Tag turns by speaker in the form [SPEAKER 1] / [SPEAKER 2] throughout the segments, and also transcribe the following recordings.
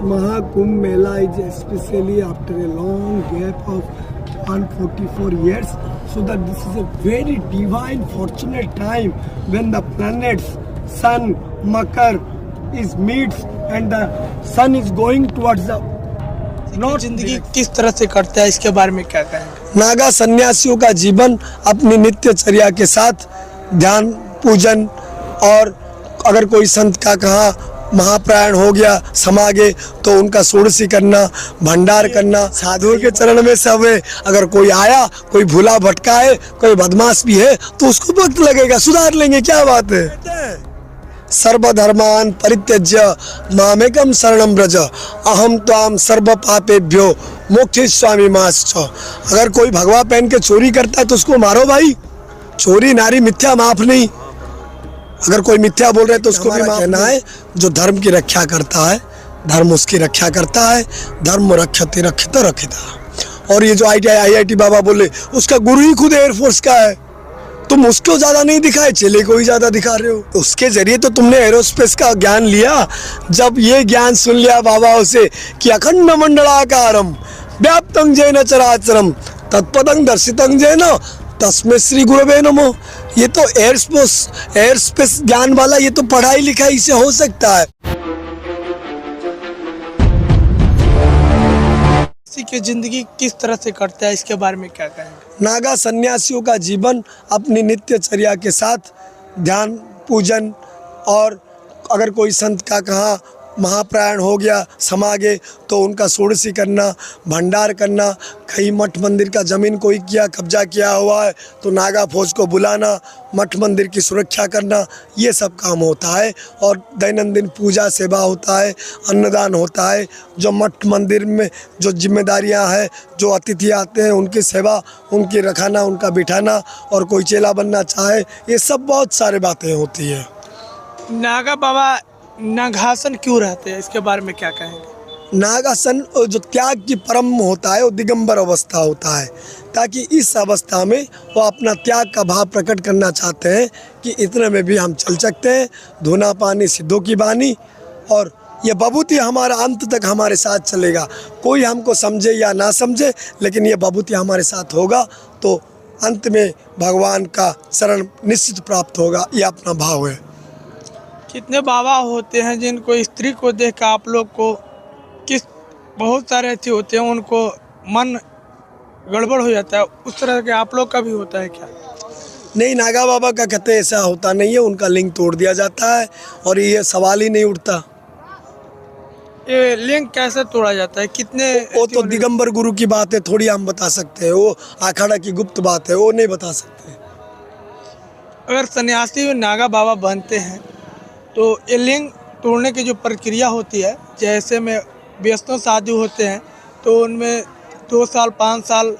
[SPEAKER 1] Mahakumbh Mela is especially after a long gap of 144 years, so that this is a very divine, fortunate time when the planets Sun, Makar is meets and the Sun is going towards the north.
[SPEAKER 2] जिंदगी किस तरह से कटता है, इसके बारे में क्या कहेंगे?
[SPEAKER 1] नागा सन्यासियों का जीवन अपनी नित्यचर्या के साथ ध्यान, पूजन और अगर कोई संत का कहा महाप्रयाण हो गया, समागे तो उनका षोडशी करना, भंडार करना, साधुओं के चरण में सब है। अगर कोई आया, कोई भूला भटका है, कोई बदमाश भी है तो उसको वक्त लगेगा, सुधार लेंगे, क्या बात है। सर्वधर्मान परित्यज्य मामेकम शरणम व्रज अहम त्वाम सर्व पापेभ्यो मोक्षयिष्यामि मा शुचः। अगर कोई भगवा पहन के चोरी करता है तो उसको मारो भाई, चोरी नारी मिथ्या माफ नहीं। अगर कोई मिथ्या बोल रहे हैं तो उसको भी माफ कहना है। जो धर्म की रक्षा करता है, धर्म उसकी रक्षा करता है। धर्म रक्षते रक्षित रक्षिता। और ये जो IIT बाबा बोले, उसका गुरु ही खुद एयरफोर्स का है। तुम उसको ज्यादा नहीं दिखाए, चेले को ही ज्यादा दिखा रहे हो। तो उसके जरिए तो तुमने एरोस्पेस का ज्ञान लिया। जब ये ज्ञान सुन लिया बाबाओं से कि अखंड मंडलाकारम व्याप्तं जैन चराचरम तत्पदं दर्शितं जैन तस्मै श्री गुरवे नमो। ये तो एयरस्पेस ज्ञान वाला, ये तो पढ़ाई लिखाई से हो सकता है।
[SPEAKER 2] किसी की जिंदगी किस तरह से कटता है, इसके बारे में क्या कहेंगे?
[SPEAKER 1] नागा सन्यासियों का जीवन अपनी नित्यचर्या के साथ ध्यान, पूजन और अगर कोई संत का कहा महाप्रयाण हो गया, समागे तो उनका षोडशी करना, भंडार करना। कहीं मठ मंदिर का ज़मीन कोई कब्जा किया हुआ है तो नागा फौज को बुलाना, मठ मंदिर की सुरक्षा करना, ये सब काम होता है। और दैनंदिन पूजा सेवा होता है, अन्नदान होता है। जो मठ मंदिर में जो जिम्मेदारियां हैं, जो अतिथि आते हैं उनकी सेवा, उनकी रखाना, उनका बिठाना, और कोई चेला बनना चाहे, ये सब बहुत सारी बातें होती है।
[SPEAKER 2] नागा बाबा नागासन क्यों रहते हैं, इसके बारे में क्या कहेंगे?
[SPEAKER 1] नागासन जो त्याग की परम होता है, वो दिगंबर अवस्था होता है, ताकि इस अवस्था में वो अपना त्याग का भाव प्रकट करना चाहते हैं कि इतने में भी हम चल सकते हैं। धुना पानी सिद्धों की बानी, और ये बबूती हमारा अंत तक हमारे साथ चलेगा। कोई हमको समझे या ना समझे, लेकिन ये बबूती हमारे साथ होगा तो अंत में भगवान का शरण निश्चित प्राप्त होगा। ये अपना भाव है।
[SPEAKER 2] कितने बाबा होते हैं जिनको स्त्री को देख कर आप लोग को किस बहुत सारे ऐसे होते हैं उनको मन गड़बड़ हो जाता है, उस तरह के आप लोग का भी होता है क्या?
[SPEAKER 1] नहीं, नागा बाबा का कहते ऐसा होता नहीं है। उनका लिंग तोड़ दिया जाता है और ये सवाल ही नहीं उठता।
[SPEAKER 2] ये लिंग कैसे तोड़ा जाता है? कितने?
[SPEAKER 1] वो तो दिगंबर गुरु की बात है, थोड़ी हम बता सकते हैं। वो अखाड़ा की गुप्त बात है, वो नहीं बता सकते।
[SPEAKER 2] अगर सन्यासी नागा बाबा बनते हैं तो ये लिंग तोड़ने की जो प्रक्रिया होती है, जैसे में वैष्णव साधु होते हैं तो उनमें 2 साल 5 साल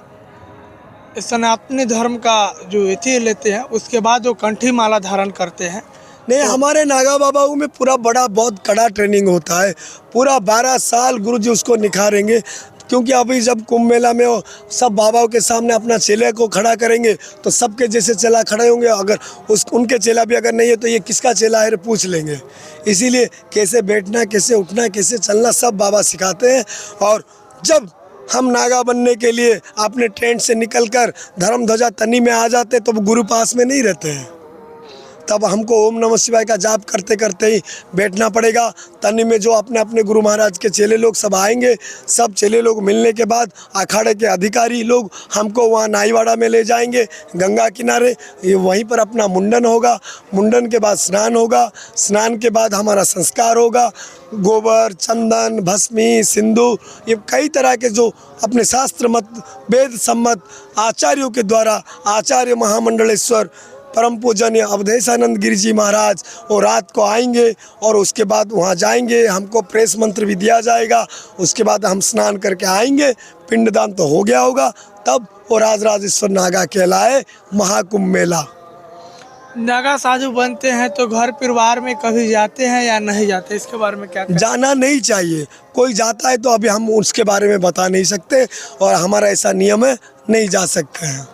[SPEAKER 2] सनातनी धर्म का जो इति लेते हैं, उसके बाद वो कंठी माला धारण करते हैं।
[SPEAKER 1] नहीं, हमारे नागा बाबाओं में पूरा बड़ा बहुत कड़ा ट्रेनिंग होता है। पूरा 12 साल गुरु जी उसको निखारेंगे, क्योंकि अभी जब कुंभ मेला में वो सब बाबाओं के सामने अपना चेले को खड़ा करेंगे तो सबके जैसे चेला खड़े होंगे। अगर उनके चेला भी अगर नहीं है तो ये किसका चेला है पूछ लेंगे। इसीलिए कैसे बैठना, कैसे उठना, कैसे चलना, सब बाबा सिखाते हैं। और जब हम नागा बनने के लिए अपने टेंट से निकलकर धर्म ध्वजा तनी में आ जाते तो गुरु पास में नहीं रहते हैं। तब हमको ओम नमः शिवाय का जाप करते करते ही बैठना पड़ेगा। तनी में जो अपने अपने गुरु महाराज के चेले लोग सब आएंगे। सब चेले लोग मिलने के बाद अखाड़े के अधिकारी लोग हमको वहाँ नाईवाड़ा में ले जाएंगे, गंगा किनारे। ये वहीं पर अपना मुंडन होगा। मुंडन के बाद स्नान होगा। स्नान के बाद हमारा संस्कार होगा। गोबर, चंदन, भस्मी, सिंधु, ये कई तरह के जो अपने शास्त्र मत, वेद सम्मत आचार्यों के द्वारा, आचार्य महामंडलेश्वर परम पूजनीय अवधेशानंद गिरी जी महाराज वो रात को आएंगे और उसके बाद वहाँ जाएंगे। हमको प्रेस मंत्र भी दिया जाएगा। उसके बाद हम स्नान करके आएंगे, पिंडदान तो हो गया होगा। तब वो राजराजेश्वर नागा कहलाए महाकुंभ मेला।
[SPEAKER 2] नागा साधु बनते हैं तो घर परिवार में कभी जाते हैं या नहीं जाते, इसके बारे में क्या कहें?
[SPEAKER 1] जाना नहीं चाहिए। कोई जाता है तो अभी हम उसके बारे में बता नहीं सकते, और हमारा ऐसा नियम है, नहीं जा सकते हैं।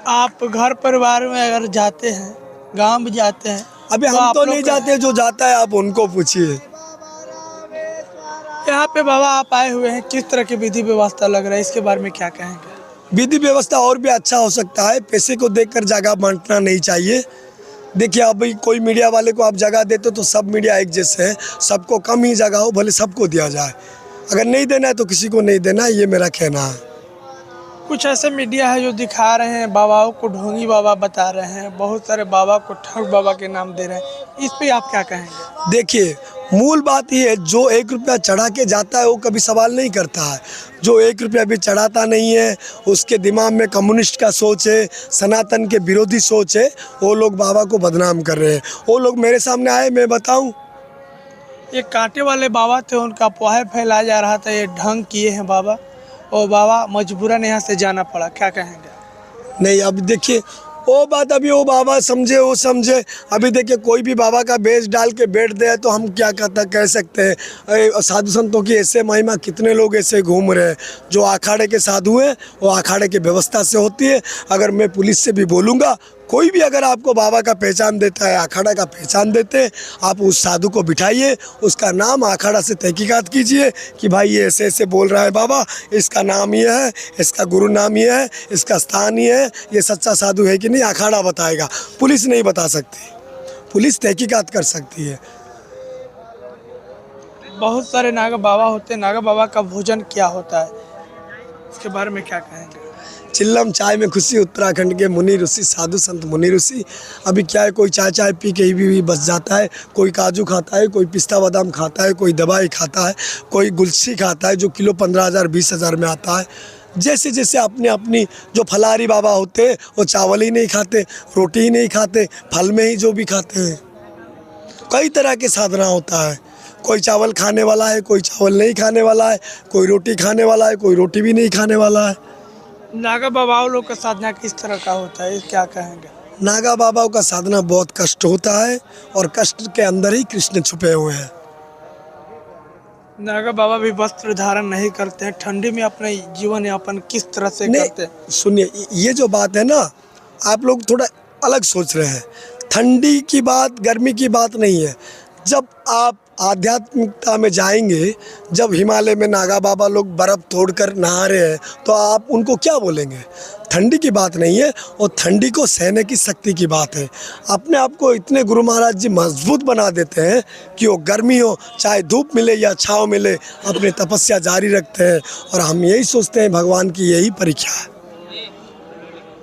[SPEAKER 2] आप घर परिवार में अगर जाते हैं, गांव में जाते हैं,
[SPEAKER 1] अभी हम तो नहीं जाते। जो जाता है आप उनको पूछिए।
[SPEAKER 2] यहाँ पे बाबा आप आए हुए हैं, किस तरह की विधि व्यवस्था लग रहा है, इसके बारे में क्या कहेंगे?
[SPEAKER 1] विधि व्यवस्था और भी अच्छा हो सकता है। पैसे को देखकर जगह बांटना नहीं चाहिए। देखिए, अभी कोई मीडिया वाले को आप जगह देते हो तो सब मीडिया एक जैसे हैं, सबको कम ही जगह हो, भले सबको दिया जाए। अगर नहीं देना है तो किसी को नहीं देना, ये मेरा कहना है।
[SPEAKER 2] कुछ ऐसे मीडिया है जो दिखा रहे हैं बाबाओं को ढोंगी बाबा बता रहे हैं, बहुत सारे बाबा को ठग बाबा के नाम दे रहे हैं, इस पे आप क्या कहेंगे?
[SPEAKER 1] देखिए, मूल बात ये है, जो 1 रुपया चढ़ा के जाता है वो कभी सवाल नहीं करता है। जो 1 रुपया भी चढ़ाता नहीं है, उसके दिमाग में कम्युनिस्ट का सोच है, सनातन के विरोधी सोच है, वो लोग बाबा को बदनाम कर रहे हैं। वो लोग मेरे सामने आए, मैं बताऊं,
[SPEAKER 2] ये कांटे वाले बाबा थे, उनका अफवाह फैलाया जा रहा था ये ढंग किए हैं बाबा, और बाबा मजबूरन यहाँ से जाना पड़ा, क्या कहेंगे?
[SPEAKER 1] नहीं, अब देखिए वो बात, अभी वो बाबा समझे वो समझे। अभी देखिए, कोई भी बाबा का बेस डाल के बैठ दे तो हम क्या कह सकते हैं। साधु संतों की ऐसे महिमा, कितने लोग ऐसे घूम रहे हैं। जो अखाड़े के साधु हैं वो अखाड़े की व्यवस्था से होती है। अगर मैं पुलिस से भी बोलूँगा, कोई भी अगर आपको बाबा का पहचान देता है, अखाड़ा का पहचान देते हैं, आप उस साधु को बिठाइए, उसका नाम अखाड़ा से तहकीकात कीजिए कि भाई ये ऐसे ऐसे बोल रहा है बाबा, इसका नाम ये है, इसका गुरु नाम ये है, इसका स्थान ये है, ये सच्चा साधु है कि नहीं, अखाड़ा बताएगा। पुलिस नहीं बता सकती, पुलिस तहकीकात कर सकती है।
[SPEAKER 2] बहुत सारे नागा बाबा होते हैं, नागा बाबा का भोजन क्या होता है, इसके बारे में क्या कहेंगे?
[SPEAKER 1] चिल्लम चाय में खुशी, उत्तराखंड के मुनि ऋषि, साधु संत मुनि ऋषि। अभी क्या है, कोई चाय पी के ही भी बस जाता है, कोई काजू खाता है, कोई पिस्ता बादाम खाता है, कोई दवाई खाता है, कोई गुलछी खाता है जो किलो 15,000 20,000 में आता है। जैसे जैसे अपनी अपनी, जो फलाहारी बाबा होते हैं वो चावल ही नहीं खाते, रोटी ही नहीं खाते, फल में ही जो भी खाते हैं। कई तरह के साधना होता है, कोई चावल खाने वाला है, कोई चावल नहीं खाने वाला है, कोई रोटी खाने वाला है, कोई रोटी भी नहीं खाने वाला है।
[SPEAKER 2] नागा बाबाओं लोग का साधना किस तरह का होता है, क्या कहेंगे?
[SPEAKER 1] नागा बाबाओं का साधना बहुत कष्ट होता है और कष्ट के अंदर ही कृष्ण छुपे हुए हैं।
[SPEAKER 2] नागा बाबा भी वस्त्र धारण नहीं करते हैं, ठंडी में अपने जीवन यापन किस तरह से करते हैं?
[SPEAKER 1] सुनिए, ये जो बात है ना, आप लोग थोड़ा अलग सोच रहे हैं। ठंडी की बात, गर्मी की बात नहीं है। जब आप आध्यात्मिकता में जाएंगे, जब हिमालय में नागा बाबा लोग बर्फ़ तोड़कर नहा रहे हैं, तो आप उनको क्या बोलेंगे? ठंडी की बात नहीं है, और ठंडी को सहने की शक्ति की बात है। अपने आप को इतने गुरु महाराज जी मजबूत बना देते हैं कि वो गर्मी हो चाहे धूप मिले या छाँव मिले, अपनी तपस्या जारी रखते हैं। और हम यही सोचते हैं, भगवान की यही परीक्षा है।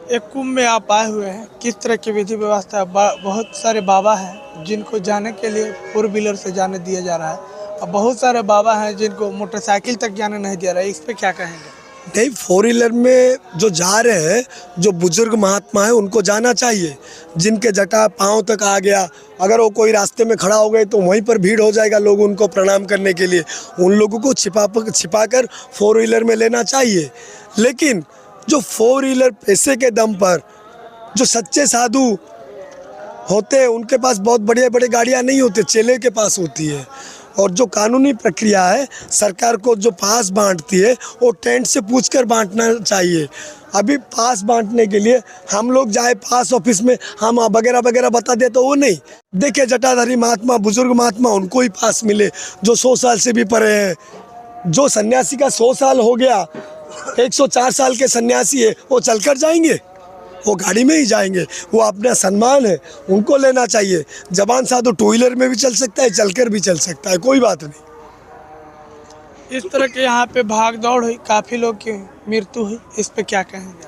[SPEAKER 2] एक कुंभ में आप आए हुए हैं, किस तरह की विधि व्यवस्था है? बहुत सारे बाबा हैं जिनको जाने के लिए 4 व्हीलर से जाने दिया जा रहा है, और बहुत सारे बाबा हैं जिनको मोटरसाइकिल तक जाने नहीं दिया रहा है, इस पे क्या कहेंगे?
[SPEAKER 1] नहीं, 4 व्हीलर में जो जा रहे हैं, जो बुजुर्ग महात्मा है उनको जाना चाहिए। जिनके जटा पाँव तक आ गया, अगर वो कोई रास्ते में खड़ा हो गए तो वहीं पर भीड़ हो जाएगा लोग उनको प्रणाम करने के लिए। उन लोगों को छिपाकर 4 व्हीलर में लेना चाहिए। लेकिन जो 4 व्हीलर पैसे के दम पर, जो सच्चे साधु होते हैं, उनके पास बहुत बड़े बड़े गाड़ियां नहीं होते, चेले के पास होती है। और जो कानूनी प्रक्रिया है, सरकार को जो पास बांटती है वो टेंट से पूछकर बांटना चाहिए। अभी पास बांटने के लिए हम लोग जाए पास ऑफिस में, हम वगैरह वगैरह बता दे तो वो नहीं। देखिए, जटाधारी महात्मा, बुजुर्ग महात्मा, उनको ही पास मिले जो 100 साल से भी परे हैं। जो सन्यासी का 100 साल हो गया, 104 साल के सन्यासी है, वो चलकर जाएंगे? वो गाड़ी में ही जाएंगे। वो अपना सम्मान है, उनको लेना चाहिए। जवान साधु 2 व्हीलर में भी चल सकता है, चलकर भी चल सकता है, कोई बात नहीं।
[SPEAKER 2] इस तरह के यहाँ पे भाग दौड़ हुई, काफ़ी लोग की मृत्यु हुई, इस पे क्या कहेंगे?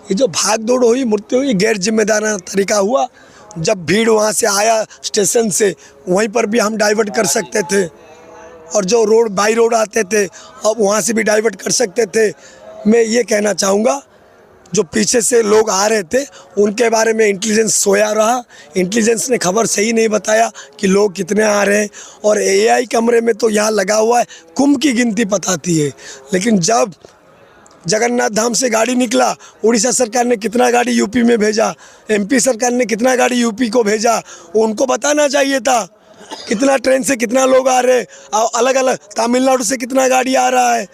[SPEAKER 1] ये जो भाग दौड़ हुई, मृत्यु हुई, गैर जिम्मेदाराना तरीका हुआ। जब भीड़ वहाँ से आया स्टेशन से, वहीं पर भी हम डाइवर्ट कर सकते थे, और जो रोड बाई रोड आते थे अब वहाँ से भी डाइवर्ट कर सकते थे। मैं ये कहना चाहूँगा, जो पीछे से लोग आ रहे थे उनके बारे में इंटेलिजेंस सोया रहा। इंटेलिजेंस ने खबर सही नहीं बताया कि लोग कितने आ रहे हैं, और एआई कमरे में तो यहाँ लगा हुआ है, कुंभ की गिनती बताती है। लेकिन जब जगन्नाथ धाम से गाड़ी निकला, उड़ीसा सरकार ने कितना गाड़ी यूपी में भेजा, एमपी सरकार ने कितना गाड़ी यूपी को भेजा, उनको बताना चाहिए था कितना ट्रेन से कितना लोग आ रहे हैं। अलग अलग तमिलनाडु से कितना गाड़ी आ रहा है,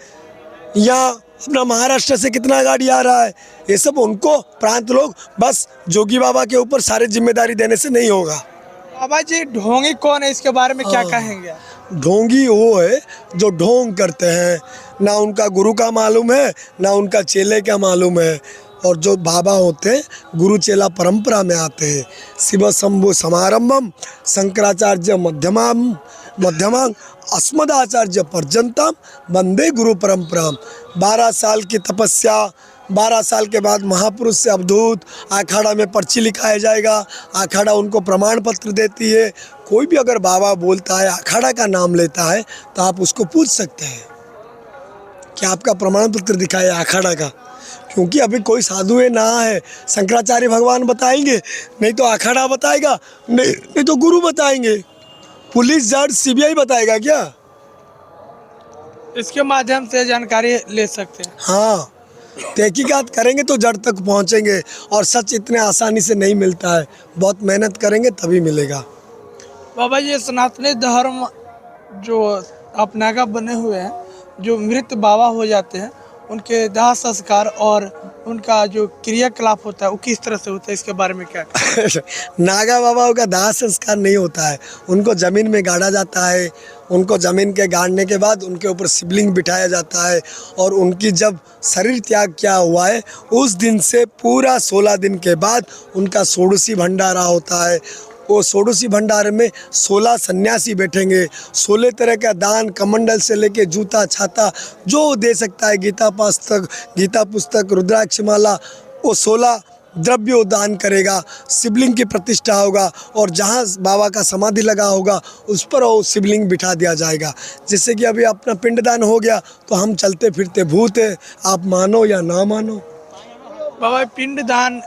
[SPEAKER 1] या अपना महाराष्ट्र से कितना गाड़ी आ रहा है, ये सब उनको प्रांत लोग, बस जोगी बाबा के ऊपर सारे जिम्मेदारी देने से नहीं होगा।
[SPEAKER 2] बाबा जी, ढोंगी कौन है, इसके बारे में क्या कहेंगे?
[SPEAKER 1] ढोंगी वो है जो ढोंग करते हैं, ना उनका गुरु का मालूम है ना उनका चेले का मालूम है। और जो बाबा होते हैं गुरु चेला परंपरा में आते हैं। शिव शंभु समारंभम शंकराचार्य मध्यमांग अस्मदाचार्य पर्यंतम वंदे गुरु परंपराम। 12 साल की तपस्या, 12 साल के बाद महापुरुष से अवधूत अखाड़ा में पर्ची लिखाया जाएगा। अखाड़ा उनको प्रमाण पत्र देती है। कोई भी अगर बाबा बोलता है, अखाड़ा का नाम लेता है, तो आप उसको पूछ सकते हैं कि आपका प्रमाण पत्र दिखाए अखाड़ा का। क्योंकि अभी कोई साधु है ना है, शंकराचार्य भगवान बताएंगे, नहीं तो अखाड़ा बताएगा, नहीं तो गुरु बताएंगे, पुलिस जज सीबीआई बताएगा क्या?
[SPEAKER 2] इसके माध्यम से जानकारी ले सकते हैं।
[SPEAKER 1] हाँ, तहकीकात करेंगे तो जड़ तक पहुंचेंगे। और सच इतने आसानी से नहीं मिलता है, बहुत मेहनत करेंगे तभी मिलेगा।
[SPEAKER 2] बाबा ये सनातनी धर्म जो अपनागा बने हुए हैं, जो मृत बाबा हो जाते हैं, उनके दाह संस्कार और उनका जो क्रियाकलाप होता है वो किस तरह से होता है, इसके बारे में क्या?
[SPEAKER 1] नागा बाबाओं का दाह संस्कार नहीं होता है। उनको ज़मीन में गाड़ा जाता है। उनको ज़मीन के गाड़ने के बाद उनके ऊपर शिवलिंग बिठाया जाता है। और उनकी जब शरीर त्याग किया हुआ है उस दिन से पूरा 16 दिन के बाद उनका षोडशी भंडारा होता है। वो षोडशी भंडारे में 16 सन्यासी बैठेंगे। 16 तरह का दान, कमंडल से लेके जूता छाता जो दे सकता है, गीता पुस्तक रुद्राक्ष माला, वो 16 द्रव्य दान करेगा। शिवलिंग की प्रतिष्ठा होगा और जहाँ बाबा का समाधि लगा होगा उस पर वो शिवलिंग बिठा दिया जाएगा। जैसे कि अभी अपना पिंडदान हो गया तो हम चलते फिरते भूत है, आप मानो या ना मानो।
[SPEAKER 2] बाबा पिंडदान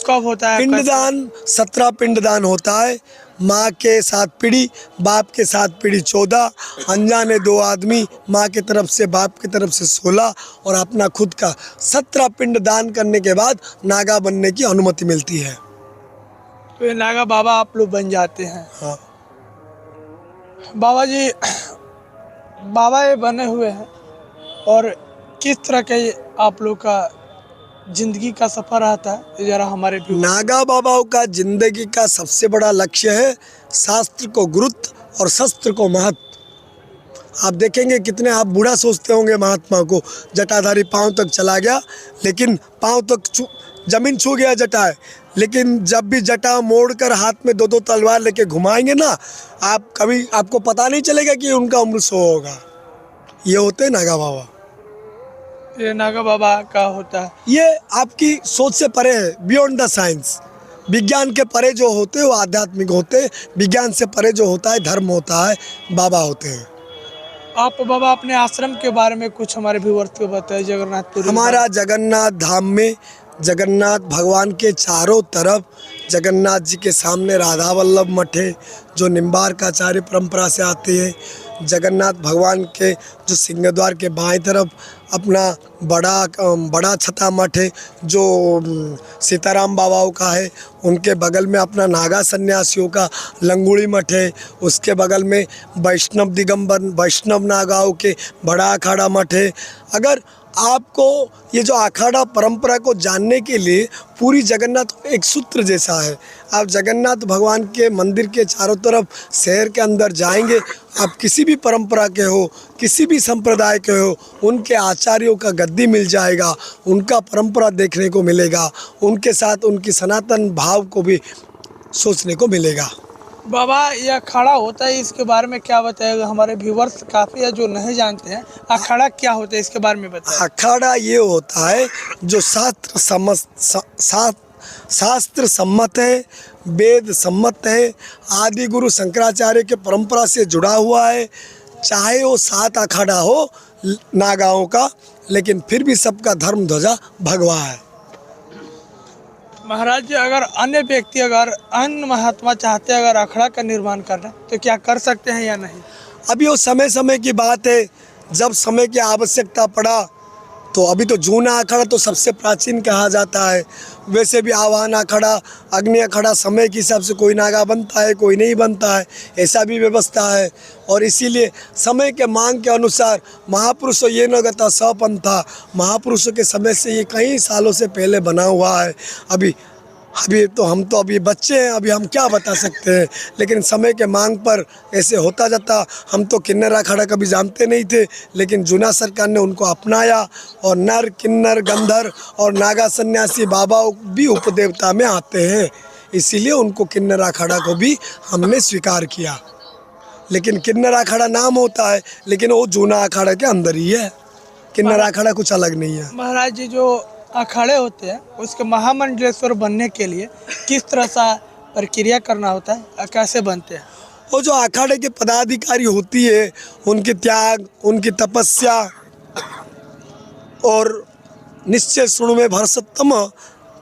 [SPEAKER 2] कब होता है?
[SPEAKER 1] पिंडदान 17 पिंडदान होता है। माँ के 7 पीढ़ी, बाप के 7 पीढ़ी 14, अनजाने 2 आदमी, माँ की तरफ से बाप की तरफ से 16 और अपना खुद का 17 पिंड दान करने के बाद नागा बनने की अनुमति मिलती है।
[SPEAKER 2] तो ये नागा बाबा आप लोग बन जाते हैं।
[SPEAKER 1] हाँ,
[SPEAKER 2] बाबा जी बाबा ये बने हुए हैं और किस तरह के आप लोग का जिंदगी का सफर रहता है, जरा हमारे भी।
[SPEAKER 1] नागा बाबाओं का जिंदगी का सबसे बड़ा लक्ष्य है शास्त्र को गुरुत्व और शस्त्र को महत्व। आप देखेंगे कितने आप बूढ़ा सोचते होंगे महात्मा को, जटाधारी पांव तक चला गया लेकिन पांव तक जमीन छू गया जटा है, लेकिन जब भी जटा मोड़कर हाथ में 2-2 तलवार लेके घुमाएंगे ना, आप कभी आपको पता नहीं चलेगा कि उनका उम्र 100 होगा। ये होते हैं नागा बाबा।
[SPEAKER 2] ये नागा बाबा का होता है,
[SPEAKER 1] ये आपकी सोच से परे है, बियॉन्ड द साइंस। विज्ञान के परे जो होते हैं वो आध्यात्मिक होते हैं, विज्ञान से परे जो होता है धर्म होता है, बाबा होते हैं।
[SPEAKER 2] आप बाबा अपने आश्रम के बारे में कुछ हमारे व्यूअर्स को बताइए। जगन्नाथपुरी
[SPEAKER 1] हमारा जगन्नाथ धाम में जगन्नाथ भगवान के चारों तरफ जगन्नाथ जी के सामने राधा वल्लभ मठ है जो निम्बार्काचार्य परंपरा से आते हैं। जगन्नाथ भगवान के जो सिंहद्वार के बाएं तरफ अपना बड़ा छता मठ है जो सीताराम बाबाओं का है। उनके बगल में अपना नागा सन्यासियों का लंगूड़ी मठ है। उसके बगल में वैष्णव दिगंबर वैष्णव नागाओं के बड़ा अखाड़ा मठ है। अगर आपको ये जो अखाड़ा परंपरा को जानने के लिए पूरी जगन्नाथ एक सूत्र जैसा है। आप जगन्नाथ भगवान के मंदिर के चारों तरफ शहर के अंदर जाएंगे, आप किसी भी परंपरा के हो, किसी भी संप्रदाय के हो, उनके आचार्यों का गद्दी मिल जाएगा, उनका परंपरा देखने को मिलेगा, उनके साथ उनकी सनातन भाव को भी सोचने को मिलेगा।
[SPEAKER 2] बाबा ये अखाड़ा होता है, इसके बारे में क्या बताएगा? हमारे व्यूवर्स काफ़ी है जो नहीं जानते हैं, अखाड़ा क्या होता है इसके बारे में बताएं।
[SPEAKER 1] अखाड़ा ये होता है जो शास्त्र सम्मत है, वेद सम्मत है, आदि गुरु शंकराचार्य के परंपरा से जुड़ा हुआ है। चाहे वो 7 अखाड़ा हो नागाओं का, लेकिन फिर भी सबका धर्म ध्वजा भगवा है।
[SPEAKER 2] महाराज जी, अगर अन्य व्यक्ति अगर अन्य महात्मा चाहते हैं अगर अखाड़ा का निर्माण करना तो क्या कर सकते हैं या नहीं?
[SPEAKER 1] अभी वो समय समय की बात है, जब समय की आवश्यकता पड़ा तो अभी तो जूना अखाड़ा तो सबसे प्राचीन कहा जाता है। वैसे भी आवाहन अखाड़ा, अग्नि अखाड़ा समय के हिसाब से कोई नागा बनता है, कोई नहीं बनता है, ऐसा भी व्यवस्था है। और इसीलिए समय के मांग के अनुसार महापुरुषों ये न गता सपंथा, महापुरुषों के समय से ये कई सालों से पहले बना हुआ है। अभी अभी तो हम तो अभी बच्चे हैं, अभी हम क्या बता सकते हैं, लेकिन समय के मांग पर ऐसे होता जाता। हम तो किन्नर अखाड़ा कभी जानते नहीं थे, लेकिन जूना सरकार ने उनको अपनाया और नर किन्नर गंधर और नागा सन्यासी बाबा भी उपदेवता में आते हैं, इसीलिए उनको किन्नर अखाड़ा को भी हमने स्वीकार किया। लेकिन किन्नर अखाड़ा नाम होता है, लेकिन वो जूना अखाड़ा के अंदर ही है, किन्नर अखाड़ा कुछ अलग नहीं है।
[SPEAKER 2] महाराज जी, जो अखाड़े होते हैं उसके महामंडलेश्वर बनने के लिए किस तरह सा प्रक्रिया करना होता है और कैसे बनते हैं?
[SPEAKER 1] वो जो अखाड़े के पदाधिकारी होती है, उनके त्याग, उनकी तपस्या और निश्चय शुणु में भरसत्तम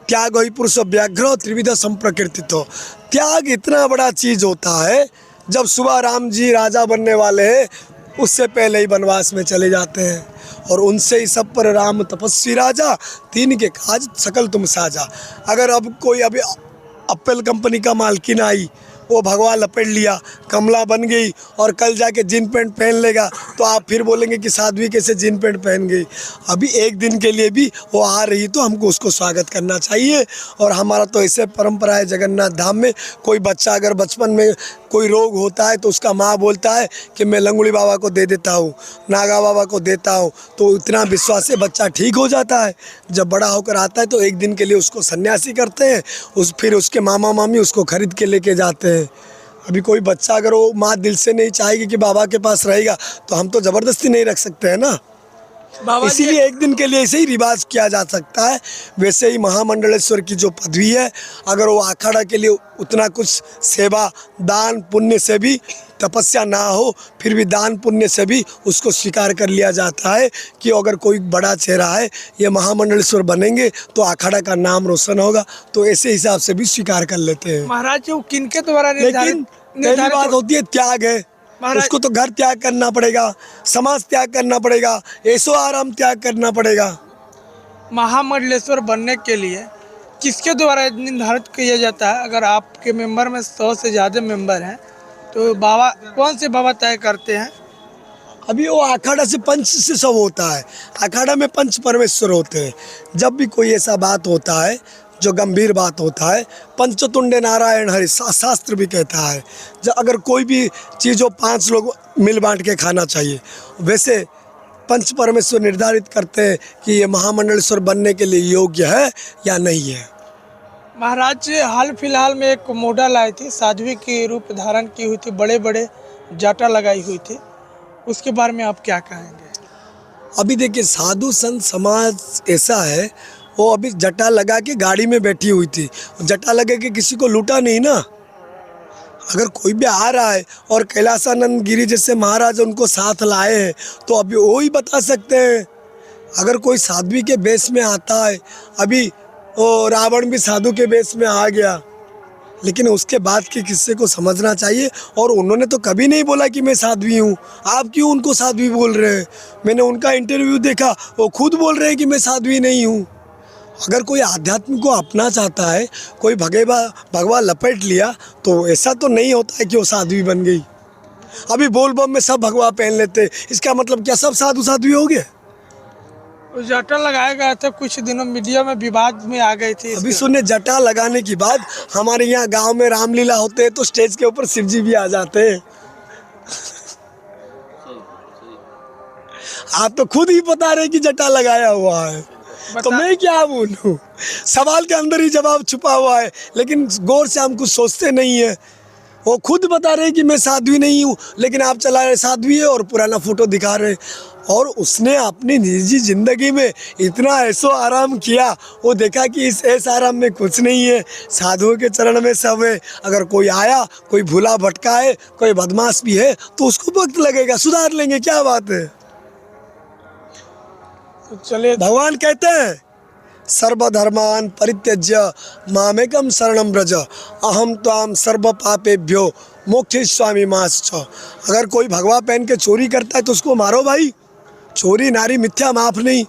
[SPEAKER 1] त्याग वही पुरुष व्याघ्र त्रिविध संप्रकृतित हो। त्याग इतना बड़ा चीज होता है, जब सुबह राम जी राजा बनने वाले हैं उससे पहले ही वनवास में चले जाते हैं, और उनसे ही सब पर राम तपस्वी राजा, तीन के काज सकल तुम साजा। अगर अब कोई अभी एप्पल कंपनी का मालकिन आई, वो भगवा लपेट लिया, कमला बन गई और कल जाके जीन पैंट पहन लेगा, तो आप फिर बोलेंगे कि साध्वी कैसे जीन पैंट पहन गई। अभी एक दिन के लिए भी वो आ रही तो हमको उसको स्वागत करना चाहिए। और हमारा तो ऐसे परंपरा है जगन्नाथ धाम में, कोई बच्चा अगर बचपन में कोई रोग होता है तो उसका माँ बोलता है कि मैं लंगुड़ी बाबा को दे देता हूँ, नागा बाबा को देता हूँ, तो इतना विश्वास से बच्चा ठीक हो जाता है। जब बड़ा होकर आता है तो एक दिन के लिए उसको सन्यासी करते हैं, फिर उसके मामा मामी उसको खरीद के लेके जाते हैं। अभी कोई बच्चा अगर वो माँ दिल से नहीं चाहेगी कि बाबा के पास रहेगा, तो हम तो ज़बरदस्ती नहीं रख सकते हैं ना।
[SPEAKER 2] बाबा जी,
[SPEAKER 1] इसीलिए एक दिन के लिए ऐसे ही रिवाज किया जा सकता है। वैसे ही महामंडलेश्वर की जो पदवी है, अगर वो अखाड़ा के लिए उतना कुछ सेवा दान पुण्य से भी, तपस्या ना हो फिर भी दान पुण्य से भी उसको स्वीकार कर लिया जाता है कि अगर कोई बड़ा चेहरा है, ये महामंडलेश्वर बनेंगे तो अखाड़ा का नाम रोशन होगा, तो ऐसे हिसाब से भी स्वीकार कर लेते हैं।
[SPEAKER 2] महाराज जी, वो किनके द्वारा
[SPEAKER 1] लेकिन पहली बात होती है त्याग है, उसको तो घर त्याग करना पड़ेगा, समाज त्याग करना पड़ेगा, ऐसो आराम त्याग करना पड़ेगा।
[SPEAKER 2] महामंडलेश्वर बनने के लिए किसके द्वारा निर्धारित किया जाता है? अगर आपके मेंबर में 100 से ज़्यादा मेंबर हैं तो बाबा कौन से बाबा तय करते हैं?
[SPEAKER 1] अभी वो अखाड़ा से पंच से सब होता है, अखाड़ा में पंच परमेश्वर होते हैं। जब भी कोई ऐसा बात होता है जो गंभीर बात होता है, पंचतुंडे नारायण हरि शास्त्र भी कहता है, जब अगर कोई भी चीज़ हो 5 लोग मिल बांट के खाना चाहिए। वैसे पंच परमेश्वर निर्धारित करते हैं कि ये महामंडलेश्वर बनने के लिए योग्य है या नहीं है।
[SPEAKER 2] महाराज जी, हाल फिलहाल में एक मॉडल आई थी, साध्वी की रूप धारण की हुई थी, बड़े बड़े जाटा लगाई हुई थी, उसके बारे में आप क्या कहेंगे?
[SPEAKER 1] अभी देखिए, साधु संत समाज ऐसा है, वो अभी जटा लगा के गाड़ी में बैठी हुई थी, जटा लगा के किसी को लूटा नहीं ना। अगर कोई भी आ रहा है और कैलासानंद गिरी जैसे महाराज उनको साथ लाए हैं, तो अभी वो ही बता सकते हैं। अगर कोई साध्वी के बेस में आता है, अभी वो रावण भी साधु के बेस में आ गया, लेकिन उसके बाद के किस्से को समझना चाहिए। और उन्होंने तो कभी नहीं बोला कि मैं साध्वी हूँ, आप क्यों उनको साध्वी बोल रहे हैं? मैंने उनका इंटरव्यू देखा, वो खुद बोल रहे हैं कि मैं साध्वी नहीं हूँ। अगर कोई आध्यात्म को अपना चाहता है, कोई भगवा लपेट लिया, तो ऐसा तो नहीं होता है कि वो साध्वी बन गई। अभी बोल बम में सब भगवा पहन लेते, इसका मतलब क्या सब साधु साध्वी हो गए?
[SPEAKER 2] जटा लगाया गया था, कुछ दिनों मीडिया में विवाद में आ गई थी।
[SPEAKER 1] अभी सुनने, जटा लगाने के बाद हमारे यहाँ गांव में रामलीला होते हैं तो स्टेज के ऊपर शिव जी भी आ जाते हैं। आप तो खुद ही बता रहे कि जटा लगाया हुआ है, तो मैं क्या बोलूं? सवाल के अंदर ही जवाब छुपा हुआ है, लेकिन गौर से हम कुछ सोचते नहीं है। वो खुद बता रहे कि मैं साध्वी नहीं हूँ, लेकिन आप चला रहे साध्वी है और पुराना फोटो दिखा रहे। और उसने अपनी निजी जिंदगी में इतना ऐसो आराम किया, वो देखा कि इस ऐस आराम में कुछ नहीं है, साधुओं के चरण में सब है। अगर कोई आया, कोई भूला भटका है, कोई बदमाश भी है, तो उसको वक्त लगेगा, सुधार लेंगे, क्या बात है।
[SPEAKER 2] तो चलिए,
[SPEAKER 1] भगवान कहते हैं सर्वधर्मान परित्यज्य मामेकम शरणम व्रज अहम त्वाम सर्व पापेभ्यो मोक्षयिष्यामि मा शुचः। अगर कोई भगवा पहन के चोरी करता है तो उसको मारो भाई, चोरी नारी मिथ्या माफ नहीं।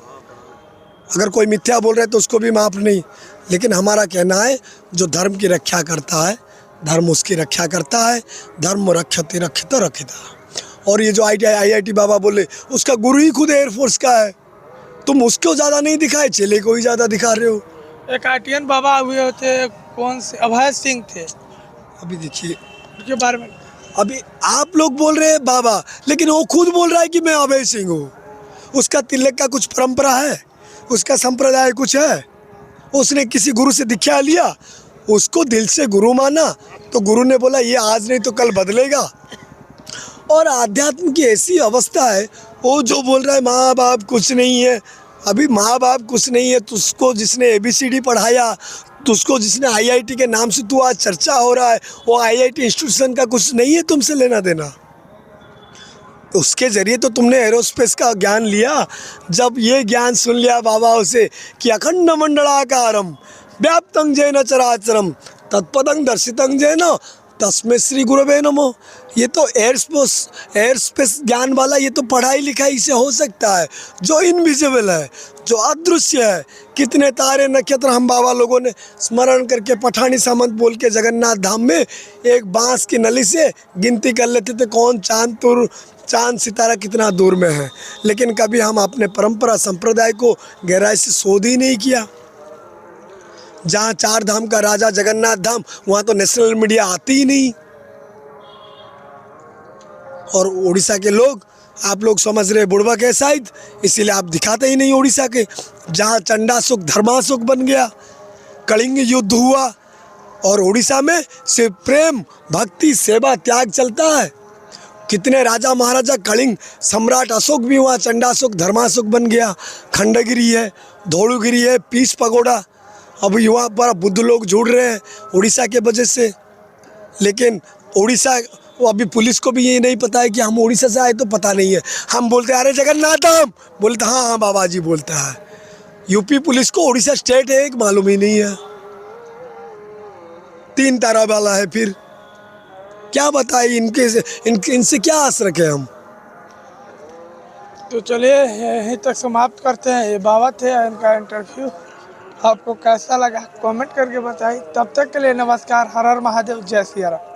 [SPEAKER 1] अगर कोई मिथ्या बोल रहा है तो उसको भी माफ नहीं। लेकिन हमारा कहना है, जो धर्म की रक्षा करता है, धर्म उसकी रक्षा करता है। धर्म रक्षते रक्षित रक्षिता। और ये जो IIT बाबा बोले, उसका गुरु ही खुद एयरफोर्स का है। तुम उसको ज़्यादा नहीं दिखाए, चेले को ही ज़्यादा दिखा रहे हो।
[SPEAKER 2] एक ITN बाबा हुए थे, कौन से अभय सिंह थे,
[SPEAKER 1] अभी देखिए,
[SPEAKER 2] उनके बारे में
[SPEAKER 1] अभी आप लोग बोल रहे हैं बाबा, लेकिन वो खुद बोल रहा है कि मैं अभय सिंह हूँ। उसका तिलक का कुछ परंपरा है, उसका संप्रदाय कुछ है, उसने किसी गुरु से दीक्षा लिया, उसको दिल से गुरु माना, तो गुरु ने बोला ये आज नहीं तो कल बदलेगा। और आध्यात्म की ऐसी अवस्था है, वो जो बोल रहा है माँ बाप कुछ नहीं है, अभी माँ बाप कुछ नहीं है, तुझको जिसने ABCD पढ़ाया, तुझको जिसने IIT के नाम से तू आज चर्चा हो रहा है, वो IIT इंस्टीट्यूशन का कुछ नहीं है तुमसे लेना देना। उसके जरिए तो तुमने एरोस्पेस का ज्ञान लिया। जब ये ज्ञान सुन लिया बाबाओं से कि अखंड मंडलाकारम व्याप्तं जैन चराचरम तत्पदं दर्शितं जैन तस्मै श्री गुरवे नमो, ये तो एयर स्पेस ज्ञान वाला, ये तो पढ़ाई लिखाई से हो सकता है। जो इनविजिबल है, जो अदृश्य है, कितने तारे नक्षत्र हम बाबा लोगों ने स्मरण करके पठानी सामंत बोल के जगन्नाथ धाम में एक बांस की नली से गिनती कर लेते थे कौन चांद सितारा कितना दूर में है। लेकिन कभी हम अपने परंपरा संप्रदाय को गहराई से शोध ही नहीं किया। जहाँ 4 धाम का राजा जगन्नाथ धाम, वहाँ तो नेशनल मीडिया आती ही नहीं। और उड़ीसा के लोग, आप लोग समझ रहे बुड़बक है शायद, इसीलिए आप दिखाते ही नहीं उड़ीसा के। जहाँ चंडाशोक धर्माशोक बन गया, कलिंग युद्ध हुआ, और उड़ीसा में सिर्फ प्रेम भक्ति सेवा त्याग चलता है। कितने राजा महाराजा, कलिंग सम्राट अशोक भी हुआ, चंडाशोक धर्माशोक बन गया। खंडगिरी है, धौलगिरी है, पीस पगोड़ा, अब यहाँ पर बुद्ध लोग जुड़ रहे हैं उड़ीसा के वजह से। लेकिन उड़ीसा, वो अभी पुलिस को भी ये नहीं पता है कि हम उड़ीसा से आए, तो पता नहीं है। हम बोलते हैं अरे जगन्नाथ धाम, बोलते हाँ हाँ बाबा जी बोलता है। यूपी पुलिस को उड़ीसा स्टेट है एक मालूम ही नहीं है, 3 तारा वाला है। फिर क्या बताए इनसे क्या आस रखे हम।
[SPEAKER 2] तो चलिए यहीं तक समाप्त करते हैं। ये बाबा थे, इनका इंटरव्यू आपको कैसा लगा कमेंट करके बताइए। तब तक के लिए नमस्कार, हर हर महादेव, जय सिया राम।